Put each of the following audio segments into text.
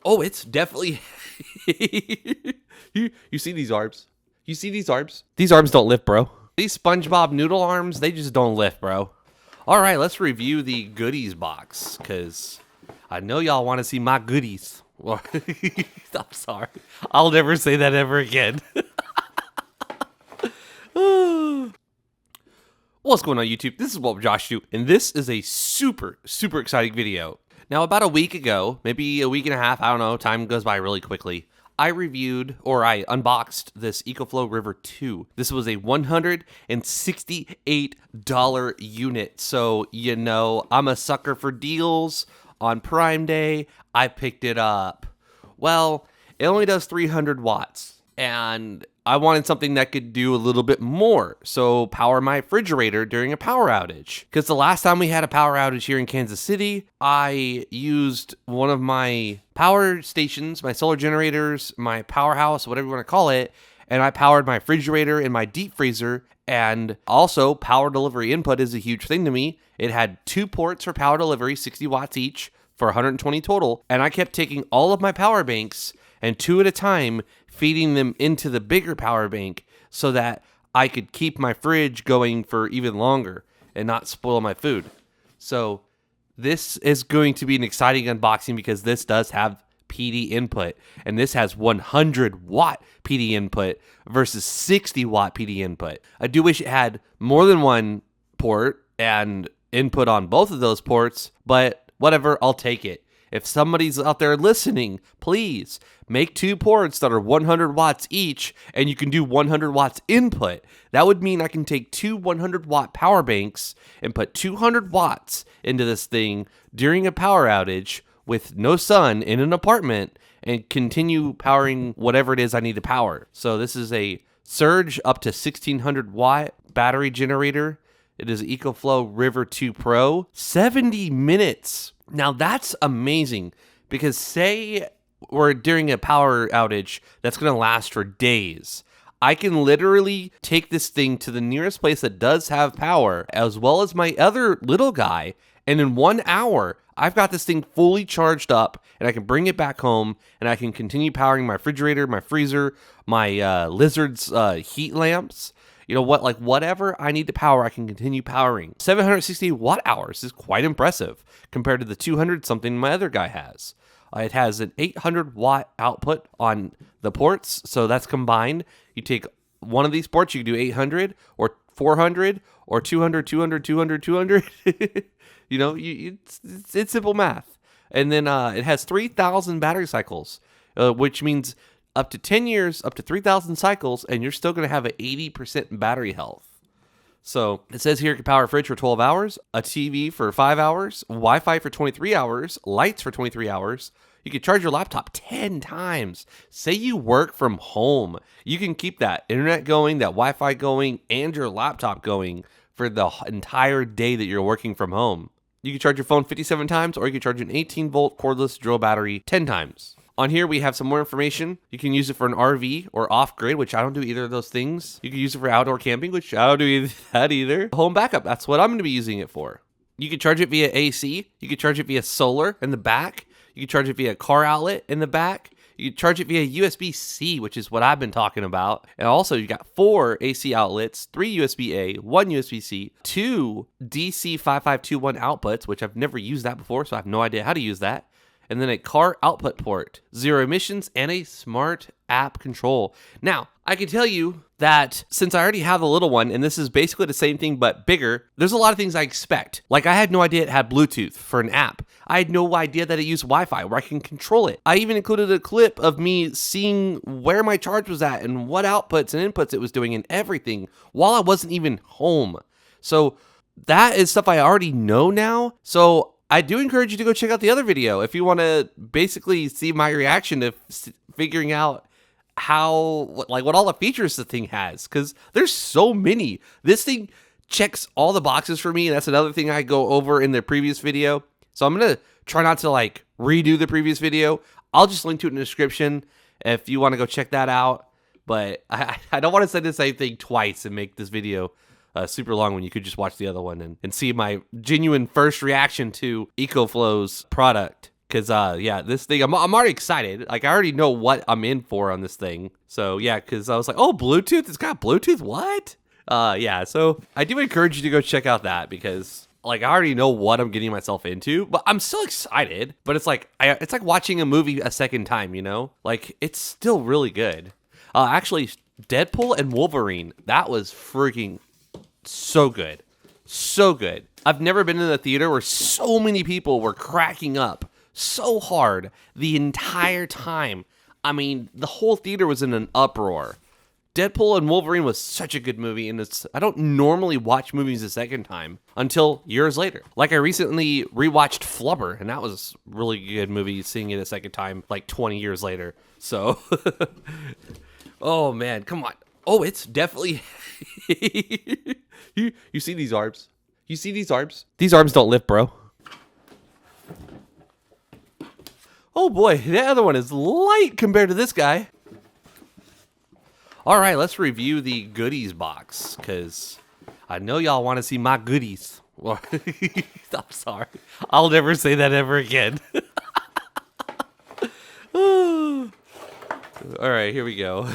Oh, it's definitely... you see these arms? You see these arms? These arms don't lift, bro. These SpongeBob noodle arms, they just don't lift, bro. All right, let's review the goodies box, because I know y'all want to see my goodies. I'm sorry. I'll never say that ever again. What's going on, YouTube? This is what Josh do, and this is a super exciting video. Now, about a week ago, maybe a week and a half, I don't know, time goes by really quickly, I reviewed, or I unboxed this ECOFLOW River 2. This was a $168 unit, so, you know, I'm a sucker for deals. On Prime Day, I picked it up. Well, it only does 300 watts, and I wanted something that could do a little bit more, so power my refrigerator during a power outage. Because the last time we had a power outage here in Kansas City, I used one of my power stations, my solar generators, my powerhouse, whatever you want to call it, and I powered my refrigerator and my deep freezer. And also, power delivery input is a huge thing to me. It had 2 ports for power delivery, 60 watts each, for 120 total, and I kept taking all of my power banks and 2 at a time, feeding them into the bigger power bank so that I could keep my fridge going for even longer and not spoil my food. So this is going to be an exciting unboxing because this does have PD input, and this has 100 watt PD input versus 60 watt PD input. I do wish it had more than one port and input on both of those ports, but whatever, I'll take it. If somebody's out there listening, please make 2 ports that are 100 watts each, and you can do 100 watts input. That would mean I can take 2 100 watt power banks and put 200 watts into this thing during a power outage with no sun in an apartment and continue powering whatever it is I need to power. So this is a Surge up to 1600 watt battery generator. It is ECOFLOW River 2 Pro. 70 minutes. Now that's amazing, because say we're during a power outage that's going to last for days. I can literally take this thing to the nearest place that does have power, as well as my other little guy, and in 1 hour, I've got this thing fully charged up, and I can bring it back home, and I can continue powering my refrigerator, my freezer, my Lizard's heat lamps. You know what, like whatever I need to power, I can continue powering. 760 watt hours is quite impressive compared to the 200 something my other guy has. It has an 800 watt output on the ports, so that's combined. You take one of these ports, you can do 800 or 400 or 200, 200, 200, 200. You know, it's simple math. And then it has 3,000 battery cycles, which means up to 10 years, up to 3,000 cycles, and you're still going to have an 80% battery health. So it says here it can power a fridge for 12 hours, a TV for 5 hours, Wi-Fi for 23 hours, lights for 23 hours. You can charge your laptop 10 times. Say you work from home. You can keep that internet going, that Wi-Fi going, and your laptop going for the entire day that you're working from home. You can charge your phone 57 times, or you can charge an 18-volt cordless drill battery 10 times. On here, we have some more information. You can use it for an RV or off-grid, which I don't do either of those things. You can use it for outdoor camping, which I don't do that either. Home backup, that's what I'm going to be using it for. You can charge it via AC. You can charge it via solar in the back. You can charge it via car outlet in the back. You can charge it via USB-C, which is what I've been talking about. And also, you got 4 AC outlets, 3 USB-A, 1 USB-C, 2 DC 5521 outputs, which I've never used that before, so I have no idea how to use that. And then a car output port, 0 emissions, and a smart app control. Now, I can tell you that since I already have a little one, and this is basically the same thing but bigger, there's a lot of things I expect. Like, I had no idea it had Bluetooth for an app. I had no idea that it used Wi-Fi where I can control it. I even included a clip of me seeing where my charge was at and what outputs and inputs it was doing and everything while I wasn't even home. So that is stuff I already know now. So I do encourage you to go check out the other video if you want to basically see my reaction to figuring out what all the features the thing has, because there's so many. This thing checks all the boxes for me, and that's another thing I go over in the previous video. So I'm going to try not to redo the previous video. I'll just link to it in the description if you want to go check that out. But I don't want to say the same thing twice and make this video super long when you could just watch the other one and see my genuine first reaction to ECOFLOW's product. Cause yeah, this thing I'm already excited. Like I already know what I'm in for on this thing. So yeah, cause I was like, oh, Bluetooth, it's got Bluetooth. What? Yeah. So I do encourage you to go check out that because like I already know what I'm getting myself into, but I'm still excited. But it's like it's like watching a movie a second time. You know, like it's still really good. Actually, Deadpool and Wolverine, that was freaking so good. So good. I've never been in a theater where so many people were cracking up so hard the entire time. I mean, the whole theater was in an uproar. Deadpool and Wolverine was such a good movie, and I don't normally watch movies a second time until years later. Like I recently rewatched Flubber, and that was a really good movie, seeing it a second time like 20 years later. So, oh man, come on. Oh, it's definitely... you see these arms? You see these arms? These arms don't lift, bro. Oh boy, the other one is light compared to this guy. All right, let's review the goodies box, because I know y'all want to see my goodies. Well, I'm sorry. I'll never say that ever again. All right, here we go.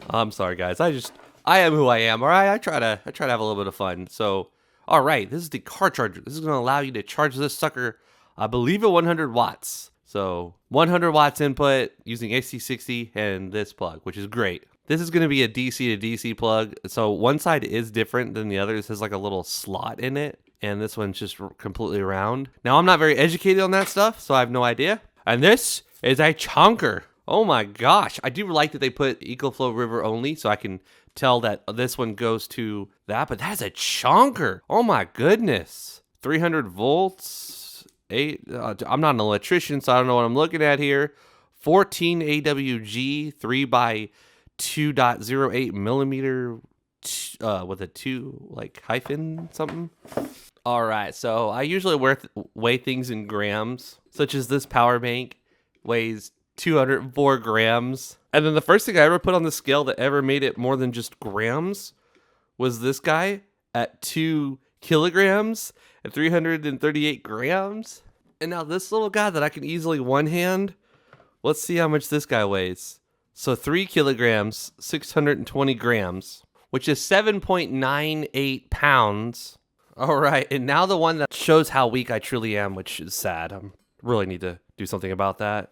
I'm sorry, guys. I am who I am, all right? I try to have a little bit of fun. So, all right, this is the car charger. This is going to allow you to charge this sucker, I believe, at 100 watts. So 100 watts input using AC60 and this plug, which is great. This is going to be a DC to DC plug. So one side is different than the other. This has like a little slot in it, and this one's just completely round. Now, I'm not very educated on that stuff, so I have no idea. And this is a chunker. Oh my gosh. I do like that they put EcoFlow River only, so I can tell that this one goes to that, but that is a chunker. Oh my goodness. 300 volts, I'm not an electrician, so I don't know what I'm looking at here. 14 AWG, 3 by 2.08 millimeter, with a 2 like hyphen something. All right, so I usually weigh things in grams, such as this power bank weighs 204 grams. And then the first thing I ever put on the scale that ever made it more than just grams was this guy at 2 kilograms and 338 grams. And now this little guy that I can easily one hand, let's see how much this guy weighs. So 3 kilograms, 620 grams, which is 7.98 pounds. All right, and now the one that shows how weak I truly am, which is sad. I really need to do something about that.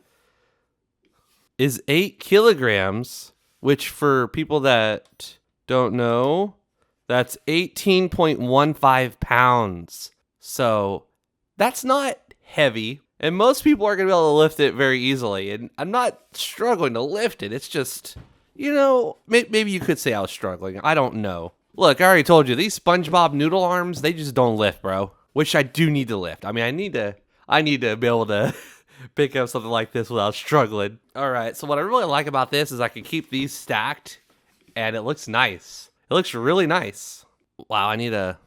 Is 8 kilograms, which for people that don't know, that's 18.15 pounds. So that's not heavy, and most people are going to be able to lift it very easily, and I'm not struggling to lift it. It's just, you know, maybe you could say I was struggling. I don't know. Look, I already told you, these SpongeBob noodle arms, they just don't lift, bro, which I do need to lift. I mean, I need to be able to pick up something like this without struggling. All right, so what I really like about this is I can keep these stacked, and it looks nice. It looks really nice. Wow, I need a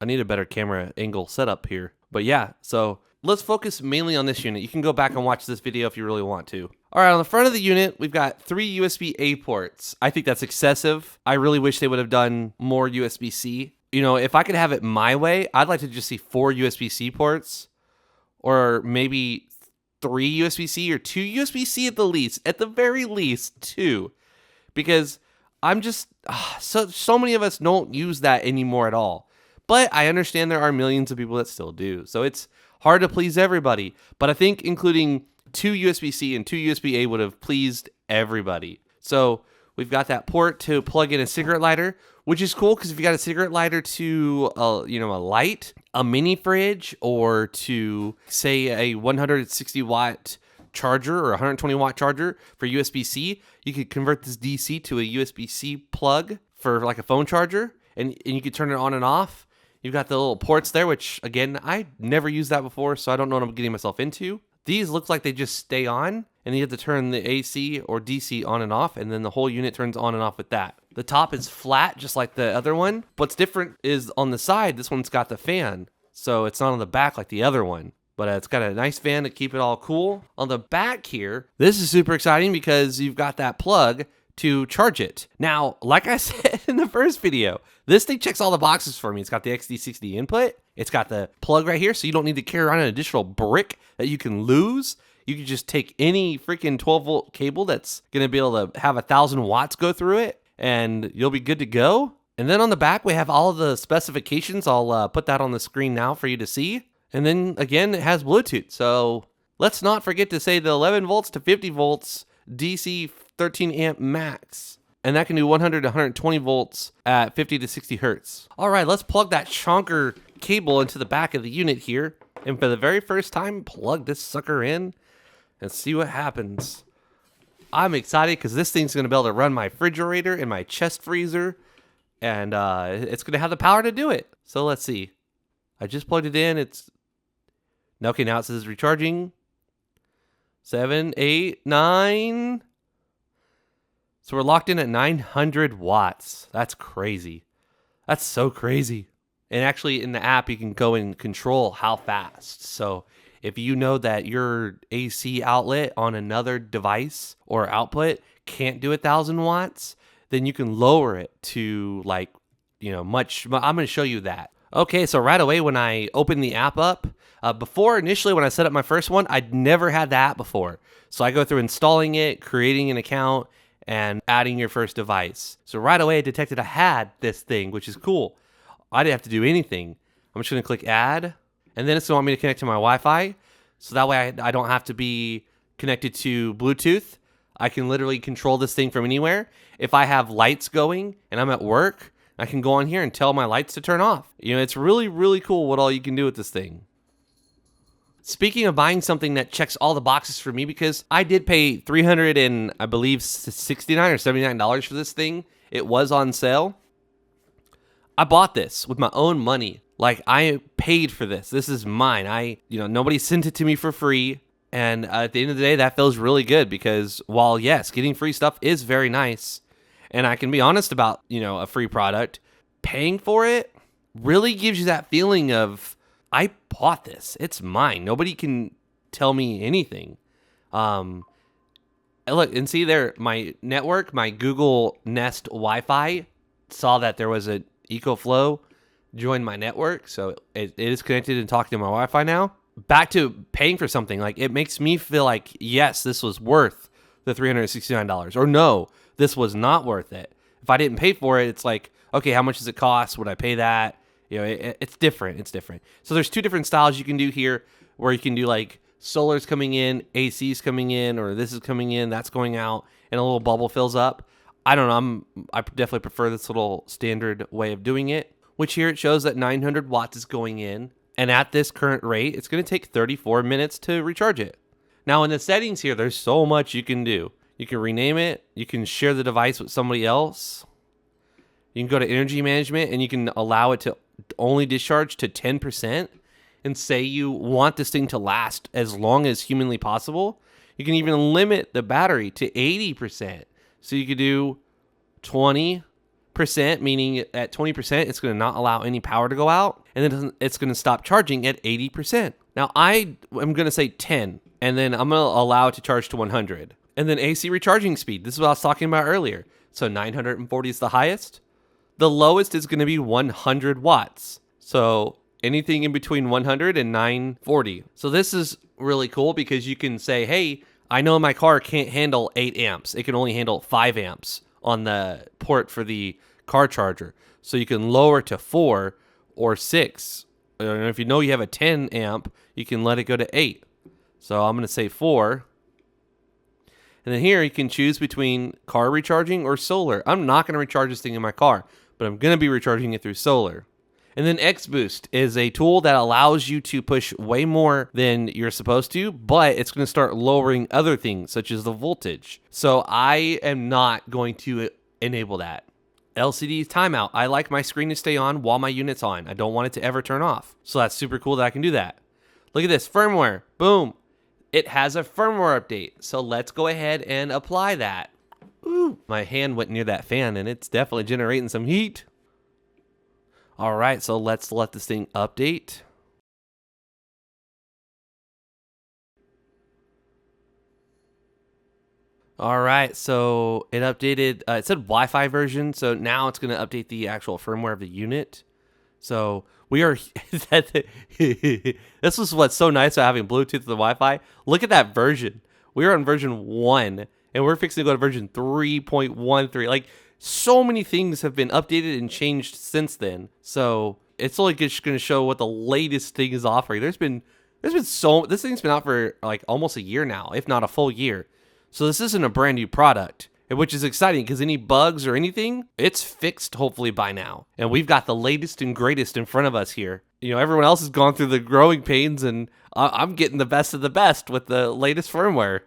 better camera angle setup here. But yeah, so let's focus mainly on this unit. You can go back and watch this video if you really want to. All right, on the front of the unit, we've got 3 USB-A ports. I think that's excessive. I really wish they would have done more USB-C. You know, if I could have it my way, I'd like to just see 4 USB-C ports, or maybe 3 USB-C or 2 USB-C at the least. At the very least, 2. Because I'm just, so many of us don't use that anymore at all. But I understand there are millions of people that still do. So it's hard to please everybody. But I think including 2 USB-C and 2 USB-A would have pleased everybody. So we've got that port to plug in a cigarette lighter, which is cool because if you got a cigarette lighter to a light, a mini fridge, or to say a 160 watt charger or 120 watt charger for USB-C, you could convert this DC to a USB-C plug for like a phone charger, and you could turn it on and off. You've got the little ports there, which again, I never used that before, so I don't know what I'm getting myself into. These look like they just stay on, and you have to turn the AC or DC on and off, and then the whole unit turns on and off with that. The top is flat, just like the other one. What's different is on the side, this one's got the fan, so it's not on the back like the other one. But it's got a nice fan to keep it all cool. On the back here, this is super exciting because you've got that plug to charge it. Now, like I said in the first video, this thing checks all the boxes for me. It's got the XD60 input. It's got the plug right here, so you don't need to carry around an additional brick that you can lose. You can just take any freaking 12-volt cable that's going to be able to have 1,000 watts go through it, and you'll be good to go. And then on the back, we have all of the specifications. I'll put that on the screen now for you to see. And then, again, it has Bluetooth. So let's not forget to say the 11 volts to 50 volts DC 13 amp max. And that can do 100 to 120 volts at 50 to 60 hertz. All right, let's plug that chonker cable into the back of the unit here. And for the very first time, plug this sucker in and see what happens. I'm excited because this thing's going to be able to run my refrigerator and my chest freezer. And it's going to have the power to do it. So let's see. I just plugged it in. Okay, now it says recharging. 7, 8, 9. So we're locked in at 900 watts. That's crazy. That's so crazy. And actually in the app, you can go and control how fast. So if you know that your AC outlet on another device or output can't do 1,000 watts, then you can lower it to like, much. I'm going to show you that. Okay, so right away when I open the app up, before initially when I set up my first one, I'd never had the app before. So I go through installing it, creating an account, and adding your first device. So right away it detected I had this thing, which is cool. I didn't have to do anything. I'm just going to click add, and then it's going to want me to connect to my Wi-Fi. So that way I don't have to be connected to Bluetooth. I can literally control this thing from anywhere. If I have lights going and I'm at work, I can go on here and tell my lights to turn off. It's really, really cool what all you can do with this thing. Speaking of buying something that checks all the boxes for me, because I did pay $300 and I believe $69 or $79 for this thing. It was on sale. I bought this with my own money. Like, I paid for this. This is mine. Nobody sent it to me for free. And at the end of the day, that feels really good because while, yes, getting free stuff is very nice, and I can be honest about, a free product, paying for it really gives you that feeling of, I bought this. It's mine. Nobody can tell me anything. Look, and see there, my network, my Google Nest Wi-Fi saw that there was an EcoFlow joined my network. So it is connected and talking to my Wi-Fi now. Back to paying for something. Like, it makes me feel like, yes, this was worth the $369. Or no, this was not worth it. If I didn't pay for it, it's like, okay, how much does it cost? Would I pay that? It's different. It's different. So there's two different styles you can do here, where you can do like solar's coming in, AC's coming in, or this is coming in, that's going out, and a little bubble fills up. I don't know. I definitely prefer this little standard way of doing it, which here it shows that 900 watts is going in. And at this current rate, it's going to take 34 minutes to recharge it. Now in the settings here, there's so much you can do. You can rename it. You can share the device with somebody else. You can go to energy management and you can allow it to only discharge to 10% and say you want this thing to last as long as humanly possible. You can even limit the battery to 80%. So you could do 20%, meaning at 20%, it's going to not allow any power to go out. And then it's going to stop charging at 80%. Now I am going to say 10, and then I'm going to allow it to charge to 100. And then AC recharging speed. This is what I was talking about earlier. So 940 is the highest. The lowest is going to be 100 watts. So anything in between 100 and 940. So this is really cool because you can say, hey, I know my car can't handle 8 amps. It can only handle 5 amps on the port for the car charger. So you can lower to 4 or 6. And if you know you have a 10 amp, you can let it go to 8. So I'm going to say 4. And then here you can choose between car recharging or solar. I'm not going to recharge this thing in my car, but I'm going to be recharging it through solar. And then X Boost is a tool that allows you to push way more than you're supposed to, but it's going to start lowering other things, such as the voltage. So I am not going to enable that. LCD timeout. I like my screen to stay on while my unit's on. I don't want it to ever turn off. So that's super cool that I can do that. Look at this, firmware. Boom. It has a firmware update. So let's go ahead and apply that. Ooh, my hand went near that fan and it's definitely generating some heat. All right, so let's let this thing update. All right, so it updated. It said Wi-Fi version, so now it's going to update the actual firmware of the unit. So we are. This was what's so nice about having Bluetooth to the Wi-Fi. Look at that version. We are on version 1, and we're fixing to go to version 3.13. Like, so many things have been updated and changed since then. So it's only just going to show what the latest thing is offering. There's been this thing's been out for like almost a year now, if not a full year. So this isn't a brand new product, which is exciting because any bugs or anything, it's fixed hopefully by now. And we've got the latest and greatest in front of us here. You know, everyone else has gone through the growing pains, and I'm getting the best of the best with the latest firmware.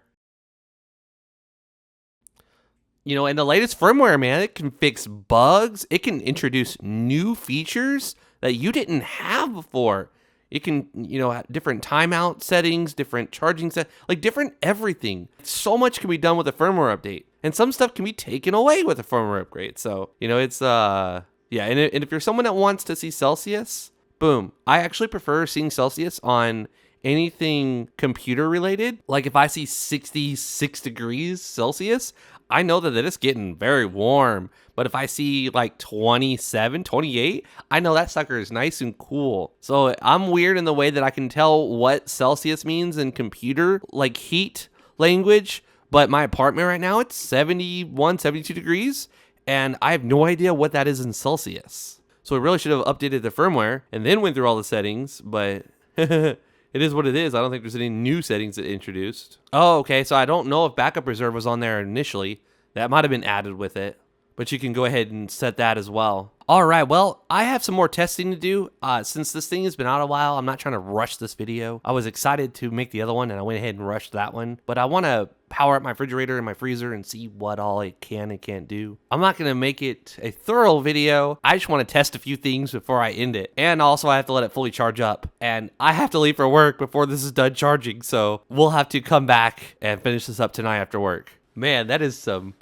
You know, and the latest firmware, man, it can fix bugs. It can introduce new features that you didn't have before. It can, you know, different timeout settings, different charging set, like different everything. So much can be done with a firmware update, and some stuff can be taken away with a firmware upgrade. So, you know, it's yeah. And if you're someone that wants to see Celsius, boom. I actually prefer seeing Celsius on anything computer related. Like if I see 66 degrees Celsius, I know that it's getting very warm. But if I see like 27, 28, I know that sucker is nice and cool. So I'm weird in the way that I can tell what Celsius means in computer, like heat language. But my apartment right now, it's 71, 72 degrees. And I have no idea what that is in Celsius. So we really should have updated the firmware and then went through all the settings. But it is what it is. I don't think there's any new settings that introduced. Oh, okay. So I don't know if backup reserve was on there initially. That might have been added with it. But you can go ahead and set that as well. All right, well, I have some more testing to do. Since this thing has been out a while, I'm not trying to rush this video. I was excited to make the other one, and I went ahead and rushed that one. But I want to power up my refrigerator and my freezer and see what all it can and can't do. I'm not going to make it a thorough video. I just want to test a few things before I end it. And also, I have to let it fully charge up. And I have to leave for work before this is done charging. So we'll have to come back and finish this up tonight after work. Man, that is some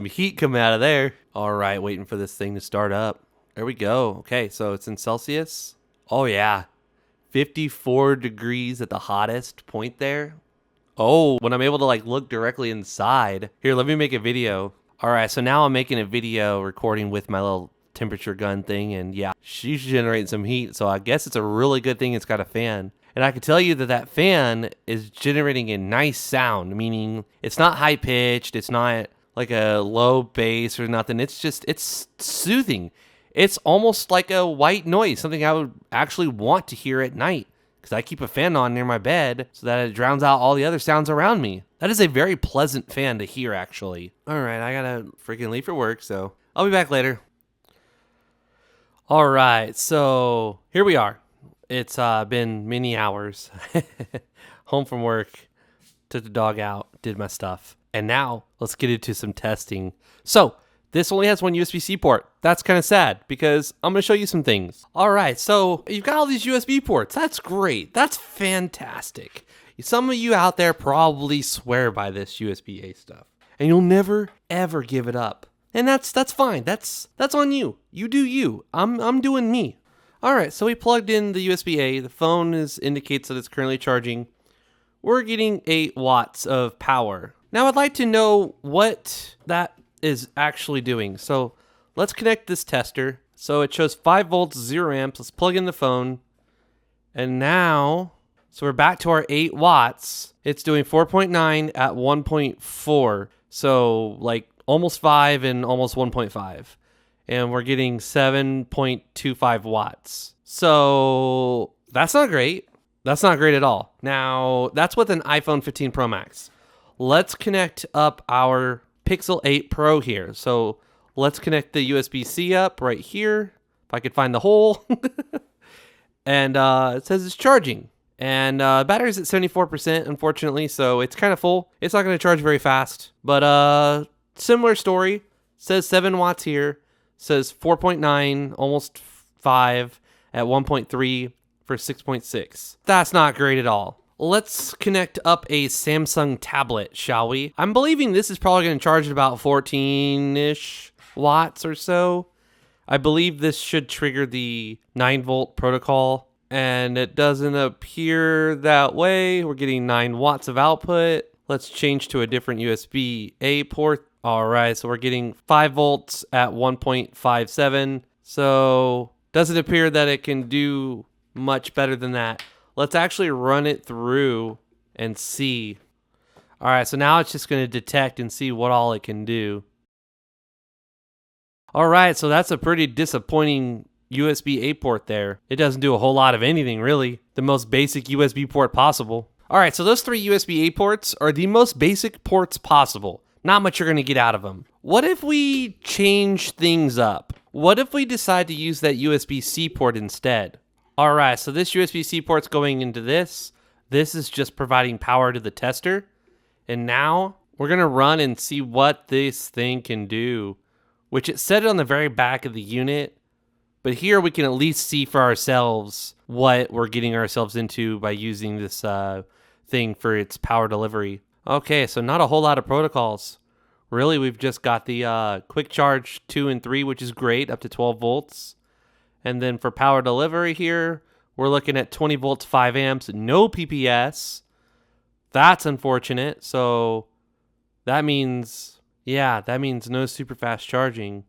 heat coming out of there. All right, waiting for this thing to start up. There we go. Okay, so it's in Celsius. Oh, yeah. 54 degrees at the hottest point there. Oh, when I'm able to like look directly inside. Here, let me make a video. All right, so now I'm making a video recording with my little temperature gun thing. And yeah, she's generating some heat. So I guess it's a really good thing it's got a fan. And I can tell you that that fan is generating a nice sound, meaning it's not high pitched. It's not like a low bass or nothing. It's soothing. It's almost like a white noise, something I would actually want to hear at night because I keep a fan on near my bed so that it drowns out all the other sounds around me. That is a very pleasant fan to hear, actually. All right, I gotta freaking leave for work, so I'll be back later. All right, so here we are. It's been many hours. Home from work, took the dog out, did my stuff. And now let's get into some testing. So this only has one USB-C port. That's kind of sad because I'm going to show you some things. All right, so you've got all these USB ports. That's great. That's fantastic. Some of you out there probably swear by this USB-A stuff, and you'll never ever give it up. And that's fine. That's on you. You do you. I'm doing me. All right, so we plugged in the USB-A. The phone indicates that it's currently charging. We're getting 8 watts of power. Now I'd like to know what that is actually doing. So let's connect this tester. So it shows 5 volts, 0 amps. Let's plug in the phone. And now, so we're back to our 8 watts. It's doing 4.9 at 1.4. So like almost 5 and almost 1.5. And we're getting 7.25 watts. So that's not great. That's not great at all. Now, that's with an iPhone 15 Pro Max. Let's connect up our Pixel 8 Pro here. So let's connect the USB-C up right here. If I could find the hole. And it says it's charging. And battery's at 74%, unfortunately. So it's kind of full. It's not going to charge very fast. But similar story. Says 7 watts here. Says 4.9, almost 5 at 1.3 for 6.6. That's not great at all. Let's connect up a Samsung tablet, shall we? I'm believing this is probably going to charge at about 14-ish watts or so. I believe this should trigger the 9-volt protocol, and it doesn't appear that way. We're getting 9 watts of output. Let's change to a different USB-A port. All right, so we're getting 5 volts at 1.57. So doesn't appear that it can do much better than that. Let's actually run it through and see. All right, so now it's just going to detect and see what all it can do. All right, so that's a pretty disappointing USB-A port there. It doesn't do a whole lot of anything, really. The most basic USB port possible. All right, so those 3 USB-A ports are the most basic ports possible. Not much you're going to get out of them. What if we change things up? What if we decide to use that USB-C port instead? All right, so this USB-C port's going into this. This is just providing power to the tester. And now we're going to run and see what this thing can do, which it said it on the very back of the unit. But here we can at least see for ourselves what we're getting ourselves into by using this thing for its power delivery. Okay, so not a whole lot of protocols. Really, we've just got the quick charge 2 and 3, which is great, up to 12 volts. And then for power delivery here, we're looking at 20 volts, 5 amps, no PPS. That's unfortunate. So that means, that means no super fast charging.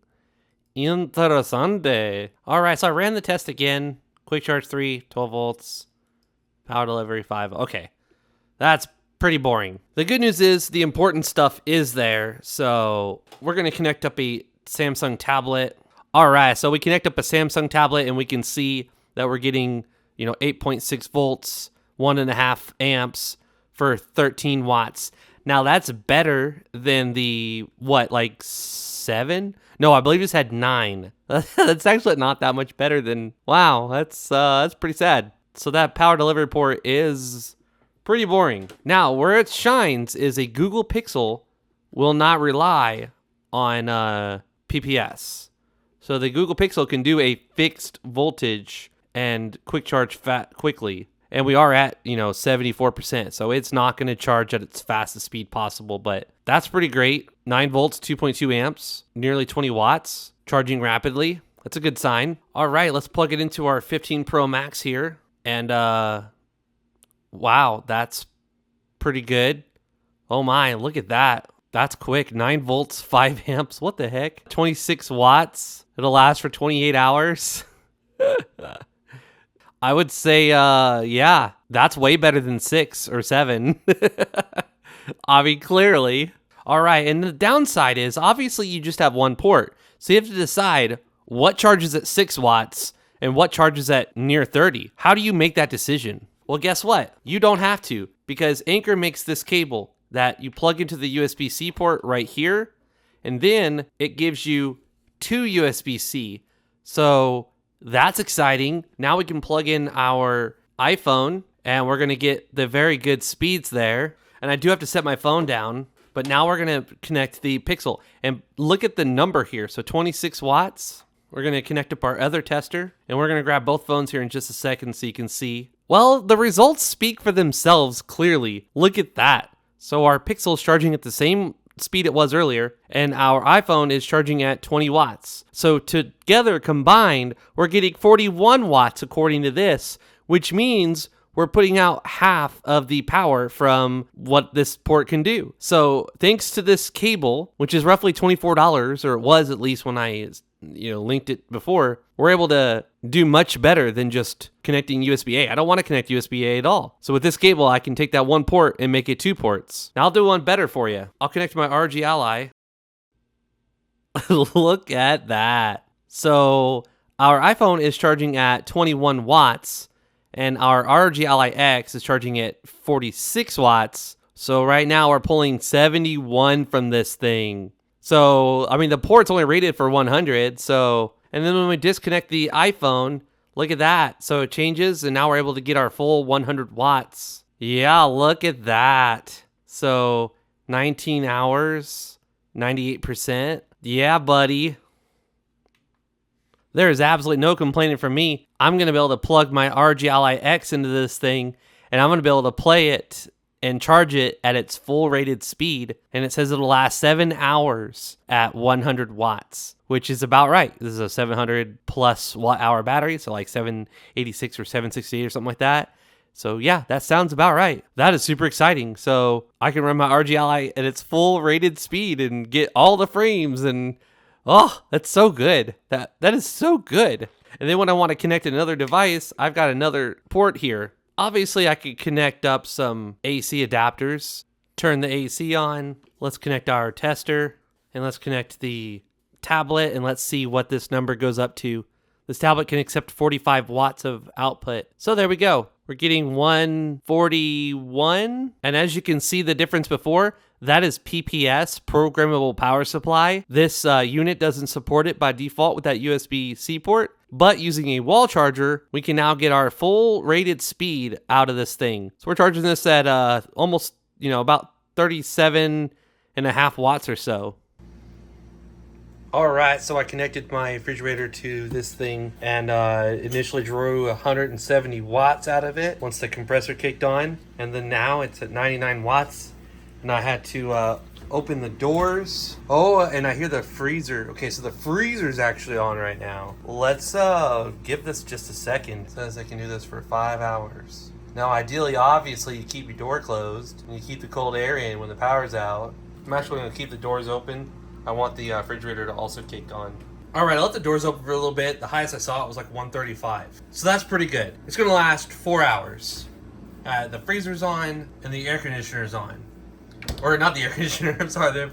Interessante. All right, so I ran the test again. Quick charge 3, 12 volts. Power delivery 5. Okay, that's pretty boring. The good news is the important stuff is there. So we're going to connect up a Samsung tablet. All right, so we connect up a Samsung tablet and we can see that we're getting, 8.6 volts, 1.5 amps for 13 watts. Now that's better than the, like 7? No, I believe it's had 9. That's actually not that much better than, wow, that's pretty sad. So that power delivery port is pretty boring. Now, where it shines is a Google Pixel will not rely on PPS. So the Google Pixel can do a fixed voltage and quick charge quickly. And we are at, 74%. So it's not going to charge at its fastest speed possible, but that's pretty great. 9 volts, 2.2 amps, nearly 20 watts, charging rapidly. That's a good sign. All right, let's plug it into our 15 Pro Max here. And, wow, that's pretty good. Oh my, look at that. That's quick. 9 volts, 5 amps. What the heck? 26 watts. It'll last for 28 hours. I would say, that's way better than 6 or 7. I mean, clearly. All right, and the downside is, obviously, you just have one port. So you have to decide what charges at 6 watts and what charges at near 30. How do you make that decision? Well, guess what? You don't have to, because Anker makes this cable that you plug into the USB-C port right here, and then it gives you 2 USB-C. So that's exciting. Now we can plug in our iPhone and we're going to get the very good speeds there. And I do have to set my phone down, but now we're going to connect the Pixel and look at the number here. So 26 watts. We're going to connect up our other tester and we're going to grab both phones here in just a second so you can see. Well, the results speak for themselves clearly. Look at that. So our Pixel is charging at the same speed it was earlier, and our iPhone is charging at 20 watts. So together, combined, we're getting 41 watts according to this, which means we're putting out half of the power from what this port can do. So thanks to this cable, which is roughly $24, or it was at least when I linked it before, we're able to do much better than just connecting USB-A. I don't want to connect USB-A at all. So with this cable, I can take that one port and make it 2 ports. Now I'll do one better for you. I'll connect my RG Ally. Look at that. So our iPhone is charging at 21 watts and our RG Ally X is charging at 46 watts. So right now we're pulling 71 from this thing. So, I mean, the port's only rated for 100. So, and then when we disconnect the iPhone, look at that. So it changes and now we're able to get our full 100 watts. Yeah, look at that. So 19 hours, 98%. Yeah, buddy. There is absolutely no complaining from me. I'm going to be able to plug my RG Ally X into this thing and I'm going to be able to play it and charge it at its full rated speed. And it says it'll last 7 hours at 100 watts, which is about right. This is a 700 plus watt hour battery. So like 786 or 768 or something like that. So yeah, that sounds about right. That is super exciting. So I can run my RGLI at its full rated speed and get all the frames, and oh, that's so good. That is so good. And then when I want to connect another device, I've got another port here. Obviously, I could connect up some AC adapters, turn the AC on. Let's connect our tester, and let's connect the tablet, and let's see what this number goes up to. This tablet can accept 45 watts of output. So there we go. We're getting 141. And as you can see the difference before, that is PPS, programmable power supply. This unit doesn't support it by default with that USB-C port, but using a wall charger, we can now get our full rated speed out of this thing. So we're charging this at almost, about 37.5 watts or so. All right, so I connected my refrigerator to this thing and initially drew 170 watts out of it once the compressor kicked on. And then now it's at 99 watts. And I had to open the doors. Oh, and I hear the freezer. Okay, so the freezer's actually on right now. Let's give this just a second. It says I can do this for 5 hours. Now, ideally, obviously, you keep your door closed and you keep the cold air in when the power's out. I'm actually going to keep the doors open. I want the refrigerator to also kick on. All right, I let the doors open for a little bit. The highest I saw it was like 135. So that's pretty good. It's going to last 4 hours. The freezer's on and the air conditioner's on. Or not the air conditioner, I'm sorry, the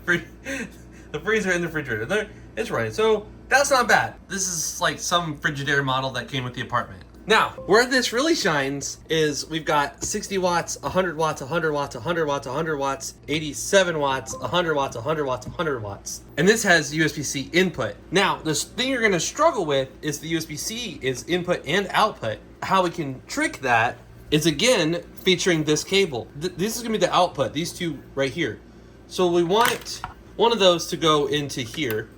freezer and the refrigerator. It's running. So that's not bad. This is like some Frigidaire model that came with the apartment. Now, where this really shines is we've got 60 watts, 100 watts, 100 watts, 100 watts, 100 watts, 87 watts, 100 watts, 100 watts, 100 watts. And this has USB-C input. Now, the thing you're gonna struggle with is the USB-C is input and output. How we can trick that is, again, featuring this cable. This is gonna be the output, these two right here. So we want one of those to go into here.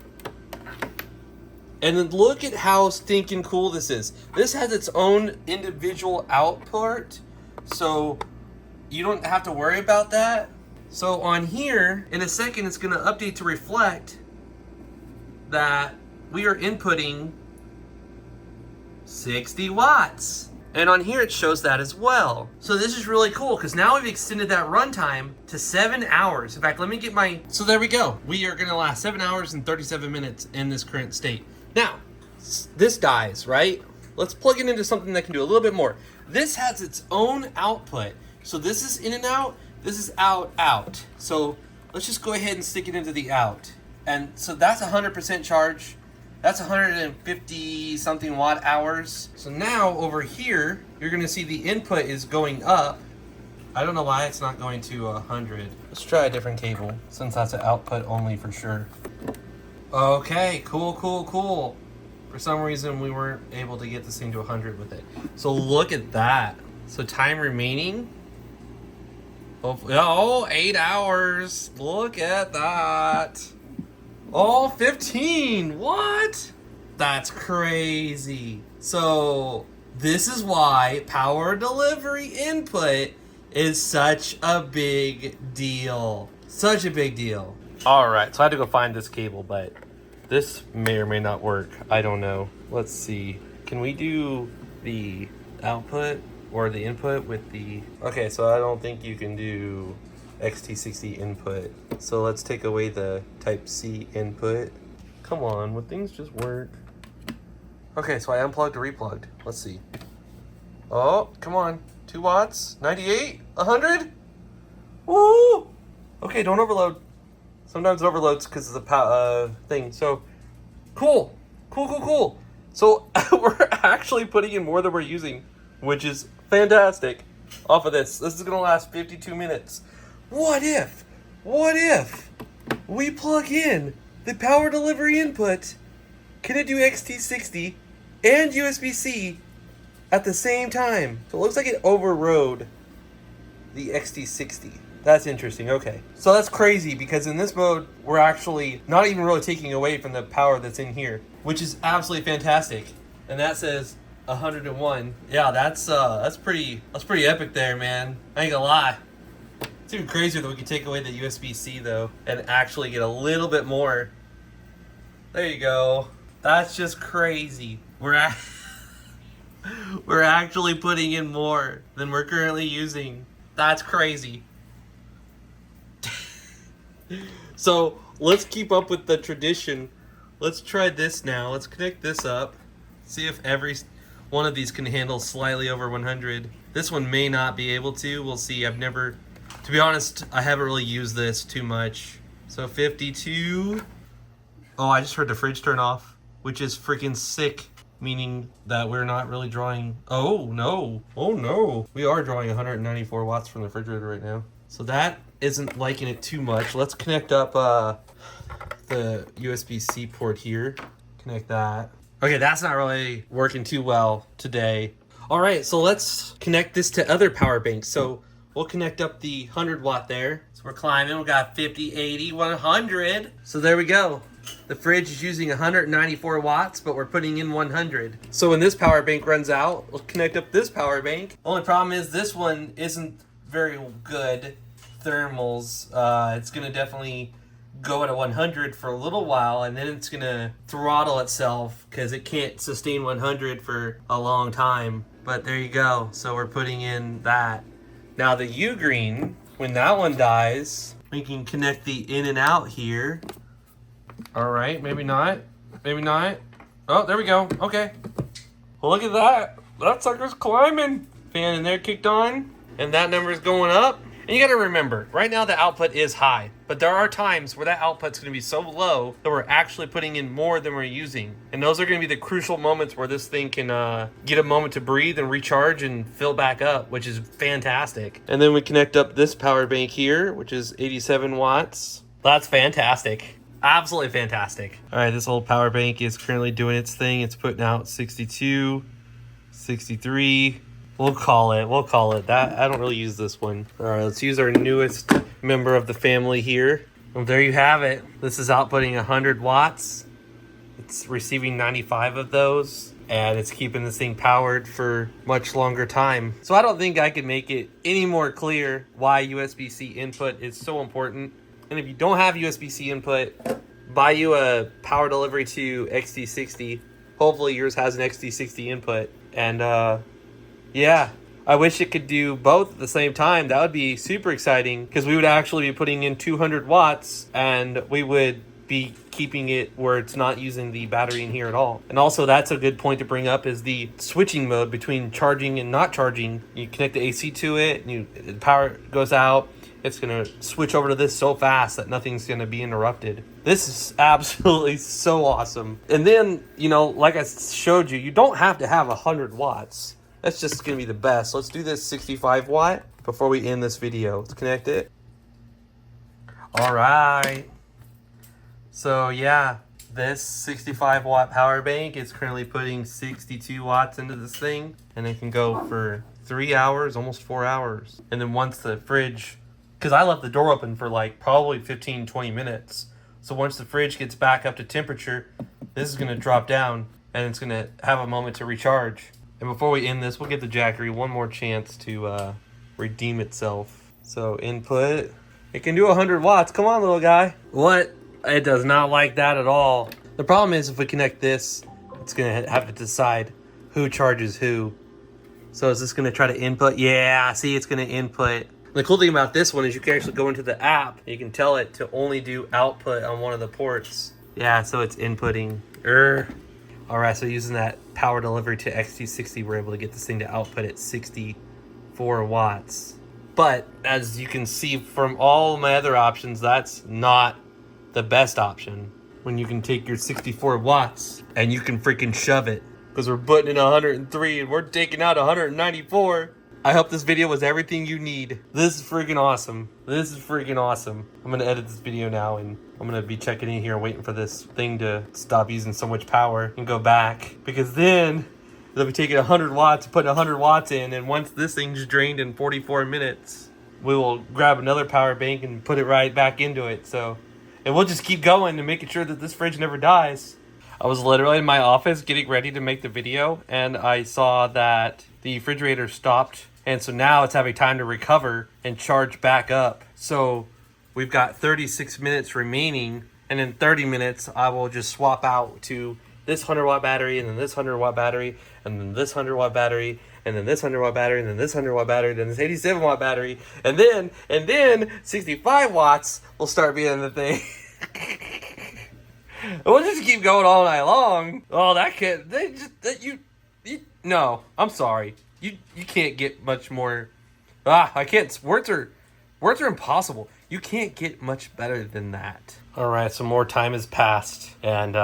And then look at how stinking cool this is. This has its own individual output, so you don't have to worry about that. So on here, in a second, it's gonna update to reflect that we are inputting 60 watts. And on here, it shows that as well. So this is really cool, because now we've extended that runtime to 7 hours. In fact, let me get my... So there we go. We are gonna last 7 hours and 37 minutes in this current state. Now, this dies, right? Let's plug it into something that can do a little bit more. This has its own output. So this is in and out, this is out, out. So let's just go ahead and stick it into the out. And so that's 100% charge. That's 150 something watt hours. So now over here, you're gonna see the input is going up. I don't know why it's not going to 100. Let's try a different cable, since that's an output only for sure. Okay, cool. For some reason, we weren't able to get this thing to 100 with it. So look at that. So time remaining. Oh, 8 hours. Look at that. Oh, 15. What? That's crazy. So this is why power delivery input is such a big deal. Such a big deal. All right, so I had to go find this cable, but this may or may not work. I don't know. Let's see. Can we do the output or the input with the... Okay, so I don't think you can do XT60 input. So let's take away the type C input. Come on, would things just work? Okay, so I unplugged or replugged. Let's see. Oh, come on. 2 watts, 98, 100? Woo! Okay, don't overload. Sometimes it overloads because of the thing. So, cool. So, we're actually putting in more than we're using, which is fantastic off of this. This is going to last 52 minutes. What if we plug in the power delivery input? Can it do XT60 and USB-C at the same time? So it looks like it overrode the XT60. That's interesting. Okay. So that's crazy, because in this mode, we're actually not even really taking away from the power that's in here, which is absolutely fantastic. And that says 101. Yeah, that's pretty epic there, man. I ain't gonna lie. It's even crazier that we can take away the USB-C though and actually get a little bit more. There you go. That's just crazy. We're actually putting in more than we're currently using. That's crazy. So let's keep up with the tradition. Let's try this now. Let's connect this up. See if every one of these can handle slightly over 100. This one may not be able to. We'll see. To be honest, I haven't really used this too much. So 52. Oh, I just heard the fridge turn off, which is freaking sick. Meaning that we're not really drawing. Oh no. Oh no. We are drawing 194 watts from the refrigerator right now. So that isn't liking it too much. Let's connect up the USB-C port here. Connect that. Okay, that's not really working too well today. All right, so let's connect this to other power banks. So we'll connect up the 100 watt there. So we're climbing. We got 50, 80, 100. So there we go. The fridge is using 194 watts, but we're putting in 100. So when this power bank runs out, we'll connect up this power bank. Only problem is this one isn't very good thermals. It's gonna definitely go at a 100 for a little while, and then it's gonna throttle itself because it can't sustain 100 for a long time. But there you go. So we're putting in that. Now the U-green, when that one dies, we can connect the in and out here. All right, maybe not. Maybe not. Oh, there we go. Okay. Well, look at that. That sucker's climbing. Fan in there kicked on, and that number is going up. And you got to remember, right now the output is high, but there are times where that output's going to be so low that we're actually putting in more than we're using. And those are going to be the crucial moments where this thing can get a moment to breathe and recharge and fill back up, which is fantastic. And then we connect up this power bank here, which is 87 watts. That's fantastic. Absolutely fantastic. All right, this old power bank is currently doing its thing. It's putting out 62, 63. We'll call it that. I don't really use this one. All right, let's use our newest member of the family here. Well, there you have it. This is outputting 100 watts. It's receiving 95 of those, and it's keeping this thing powered for much longer time. So I don't think I could make it any more clear why USB-C input is so important. And if you don't have USB-C input, buy you a power delivery to XT60. Hopefully yours has an XT60 input. And yeah, I wish it could do both at the same time. That would be super exciting because we would actually be putting in 200 watts and we would be keeping it where it's not using the battery in here at all. And also that's a good point to bring up is the switching mode between charging and not charging. You connect the AC to it and the power goes out. It's going to switch over to this so fast that nothing's going to be interrupted. This is absolutely so awesome. And then, you know, like I showed you, you don't have to have 100 watts. That's just going to be the best. Let's do this 65 watt before we end this video. Let's connect it. All right. So yeah, this 65 watt power bank is currently putting 62 watts into this thing. And it can go for 3 hours, almost 4 hours. And then once the fridge, because I left the door open for like probably 15, 20 minutes. So once the fridge gets back up to temperature, this is going to drop down and it's going to have a moment to recharge. And before we end this, we'll give the Jackery one more chance to redeem itself. So input, it can do 100 watts. Come on, little guy. What? It does not like that at all. The problem is if we connect this, it's going to have to decide who charges who. So is this going to try to input? Yeah, see, it's going to input. The cool thing about this one is you can actually go into the app. You can tell it to only do output on one of the ports. Yeah, so it's inputting. All right, so using that power delivery to XT60, we're able to get this thing to output at 64 watts. But as you can see from all my other options, that's not the best option. When you can take your 64 watts and you can freaking shove it. Because we're putting in 103 and we're taking out 194. I hope this video was everything you need. This is freaking awesome. This is freaking awesome. I'm going to edit this video now and I'm going to be checking in here waiting for this thing to stop using so much power and go back. Because then they'll be taking 100 watts, putting 100 watts in, and once this thing's drained in 44 minutes, we will grab another power bank and put it right back into it. So, and we'll just keep going and making sure that this fridge never dies. I was literally in my office getting ready to make the video and I saw that the refrigerator stopped. And so now it's having time to recover and charge back up. So we've got 36 minutes remaining. And in 30 minutes, I will just swap out to this 100-watt battery, and then this 100-watt battery, and then this 100-watt battery, and then this 100-watt battery, and then this 100-watt battery, then this 87-watt battery, and then 65 watts will start being the thing. We'll just keep going all night long. Oh, that can't. No, I'm sorry. You can't get much more. I can't. Words are impossible. You can't get much better than that. All right, so more time has passed, and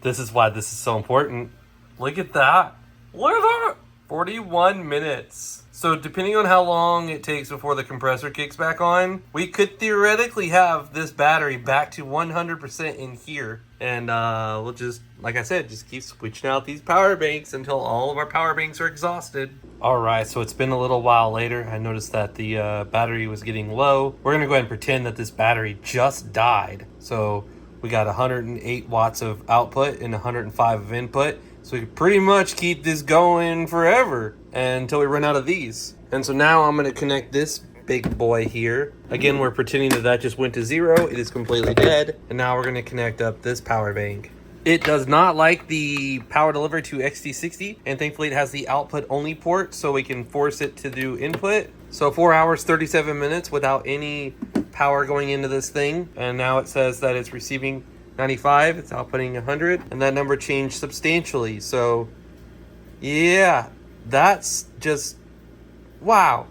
this is why this is so important. Look at that. Look at that. 41 minutes. So depending on how long it takes before the compressor kicks back on, we could theoretically have this battery back to 100% in here. And we'll just, like I said, just keep switching out these power banks until all of our power banks are exhausted. All right, so it's been a little while later. I noticed that the battery was getting low. We're gonna go ahead and pretend that this battery just died. So we got 108 watts of output and 105 of input. So we can pretty much keep this going forever until we run out of these. And so now I'm gonna connect this big boy here. Again, we're pretending that just went to 0. It is completely dead. And now we're gonna connect up this power bank. It does not like the power delivery to XT60, and thankfully it has the output only port, so we can force it to do input. So 4 hours, 37 minutes without any power going into this thing. And now it says that it's receiving 95, it's outputting 100, and that number changed substantially. So yeah, that's just, wow.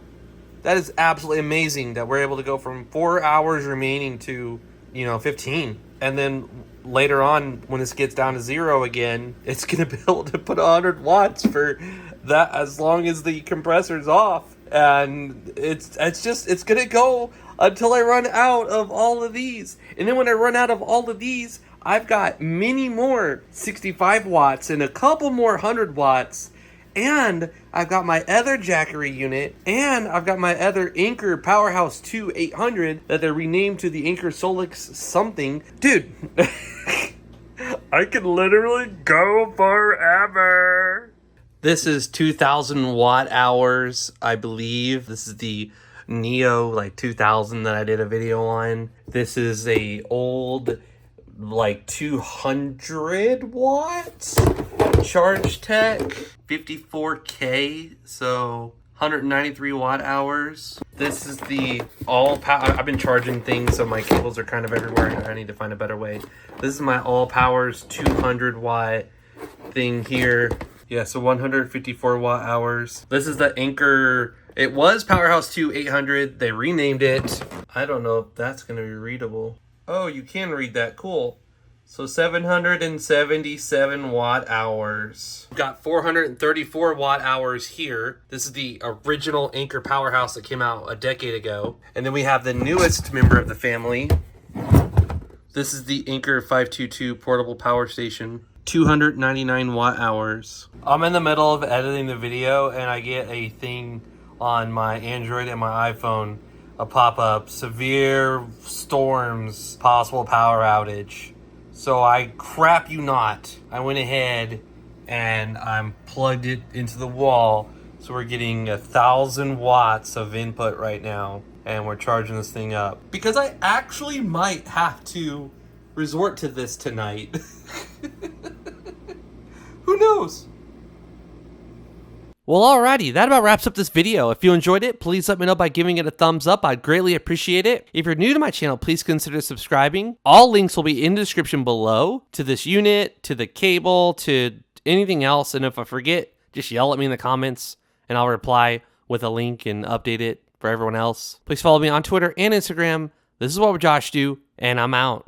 That is absolutely amazing that we're able to go from 4 hours remaining to, 15. And then later on, when this gets down to 0 again, it's going to be able to put 100 watts for that as long as the compressor's off. And it's going to go until I run out of all of these. And then when I run out of all of these, I've got many more 65 watts and a couple more 100 watts. And I've got my other Jackery unit, and I've got my other Anker Powerhouse 2 800 that they renamed to the Anker Solix something. Dude, I can literally go forever. This is 2,000 watt hours, I believe. This is the Neo 2000 that I did a video on. This is a old 200 watts Charge Tech 54K, so 193 watt hours. This is the all power. I've been charging things, so my cables are kind of everywhere. I need to find a better way. This is my all powers 200 watt thing here. Yeah, so 154 watt hours. This is the Anker. It was Powerhouse 2 800. They renamed it. I don't know if that's going to be readable. Oh, you can read that. Cool. So 777 watt hours. We've got 434 watt hours here. This is the original Anker Powerhouse that came out a decade ago. And then we have the newest member of the family. This is the Anker 522 portable power station. 299 watt hours. I'm in the middle of editing the video and I get a thing on my Android and my iPhone. A pop-up, severe storms, possible power outage. So I crap you not. I went ahead and I'm plugged it into the wall. So we're getting 1,000 watts of input right now. And we're charging this thing up. Because I actually might have to resort to this tonight. Who knows? Well, alrighty, that about wraps up this video. If you enjoyed it, please let me know by giving it a thumbs up. I'd greatly appreciate it. If you're new to my channel, please consider subscribing. All links will be in the description below to this unit, to the cable, to anything else. And if I forget, just yell at me in the comments and I'll reply with a link and update it for everyone else. Please follow me on Twitter and Instagram. This is what Josh do, and I'm out.